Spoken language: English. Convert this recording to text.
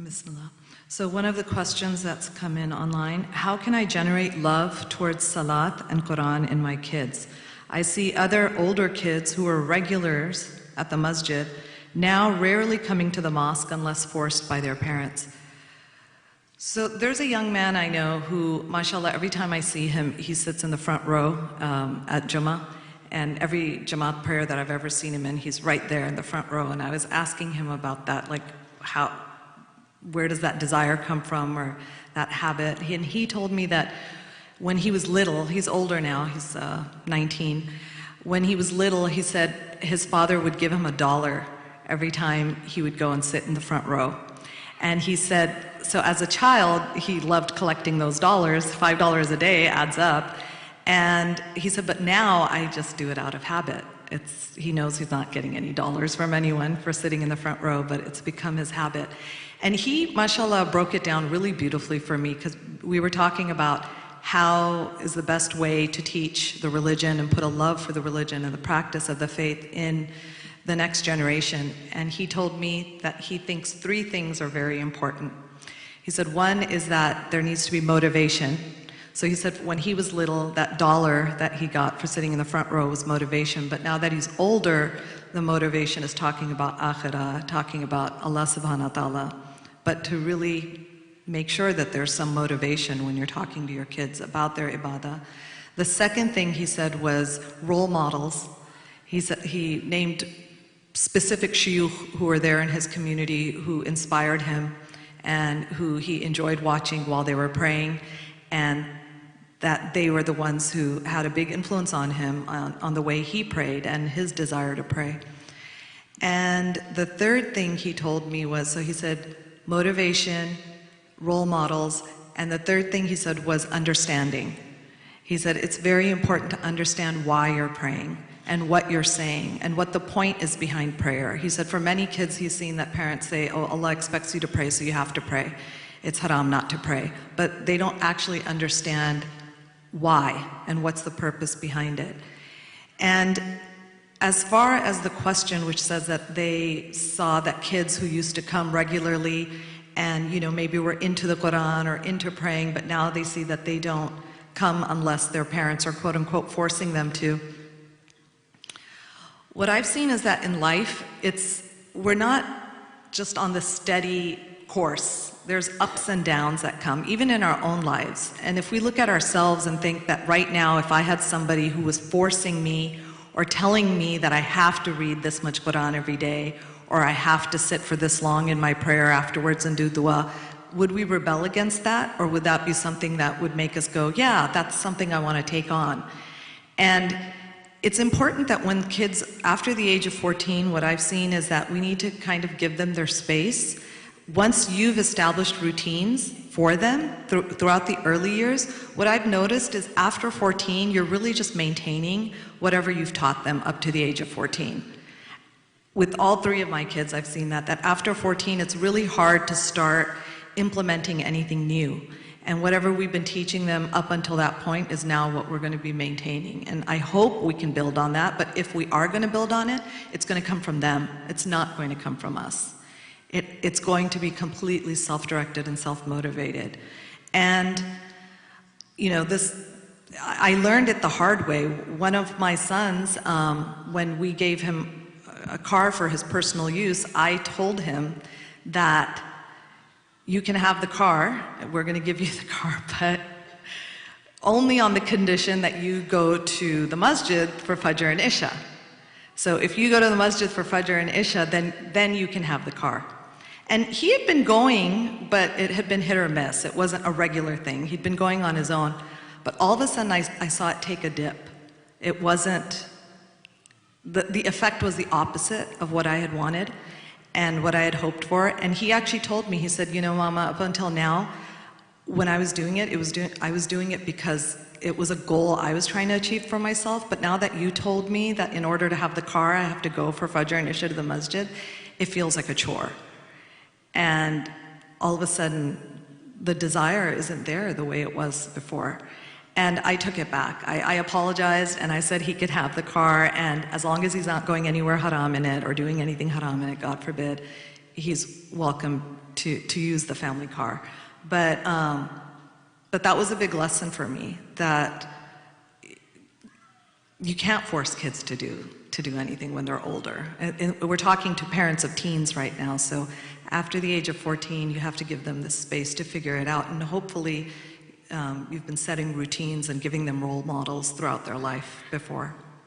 Bismillah. So one of the questions that's come in online, how can I generate love towards Salat and Qur'an in my kids? I see other older kids who are regulars at the masjid now rarely coming to the mosque unless forced by their parents. So there's a young man I know who, mashallah, every time I see him, he sits in the front row at Jummah, and every Jamaat prayer that I've ever seen him in, he's right there in the front row. And I was asking him about that, like where does that desire come from, or that habit? And he told me that when he was little, he's older now, he's 19. When he was little, he said his father would give him $1 every time he would go and sit in the front row. And he said, so as a child, he loved collecting those dollars. $5 a day adds up. And he said, but now I just do it out of habit. He knows he's not getting any dollars from anyone for sitting in the front row, but it's become his habit. And he, mashallah, broke it down really beautifully for me, because we were talking about how is the best way to teach the religion and put a love for the religion and the practice of the faith in the next generation. And he told me that he thinks 3 things are very important. He said one is that there needs to be motivation. So he said when he was little, that $1 that he got for sitting in the front row was motivation. But now that he's older, the motivation is talking about akhirah, talking about Allah subhanahu wa ta'ala. But to really make sure that there's some motivation when you're talking to your kids about their ibadah. The second thing he said was role models. He named specific shuyukh who were there in his community who inspired him and who he enjoyed watching while they were praying, and that they were the ones who had a big influence on him on the way he prayed and his desire to pray. And the third thing he told me was, so he said motivation, role models, and the third thing he said was understanding. He said it's very important to understand why you're praying and what you're saying and what the point is behind prayer. He said for many kids he's seen that parents say, oh, Allah expects you to pray, so you have to pray. It's haram not to pray. But they don't actually understand why and what's the purpose behind it. And as far as the question which says that they saw that kids who used to come regularly and maybe were into the Qur'an or into praying, but now they see that they don't come unless their parents are quote unquote forcing them to. What I've seen is that in life, we're not just on the steady course. There's ups and downs that come, even in our own lives. And if we look at ourselves and think that right now, if I had somebody who was forcing me or telling me that I have to read this much Qur'an every day, or I have to sit for this long in my prayer afterwards and do dua, would we rebel against that? Or would that be something that would make us go, yeah, that's something I want to take on? And it's important that when kids, after the age of 14, what I've seen is that we need to kind of give them their space. Once you've established routines for them throughout the early years, what I've noticed is after 14, you're really just maintaining whatever you've taught them up to the age of 14. With all 3 of my kids, I've seen that after 14, it's really hard to start implementing anything new. And whatever we've been teaching them up until that point is now what we're going to be maintaining. And I hope we can build on that, but if we are going to build on it, it's going to come from them. It's not going to come from us. It's going to be completely self-directed and self-motivated. And, I learned it the hard way. One of my sons, when we gave him a car for his personal use, I told him that you can have the car, we're going to give you the car, but only on the condition that you go to the masjid for Fajr and Isha. So if you go to the masjid for Fajr and Isha, then you can have the car. And he had been going, but it had been hit or miss. It wasn't a regular thing. He'd been going on his own. But all of a sudden, I saw it take a dip. It wasn't, the effect was the opposite of what I had wanted and what I had hoped for. And he actually told me, he said, Mama, up until now, when I was doing it, I was doing it because it was a goal I was trying to achieve for myself. But now that you told me that in order to have the car, I have to go for Fajr and Isha to the masjid, it feels like a chore. And all of a sudden, the desire isn't there the way it was before. And I took it back. I apologized and I said he could have the car, and as long as he's not going anywhere haram in it or doing anything haram in it, God forbid, he's welcome to use the family car. But that was a big lesson for me, that you can't force kids to do anything when they're older. And we're talking to parents of teens right now, so after the age of 14, you have to give them the space to figure it out, and hopefully you've been setting routines and giving them role models throughout their life before.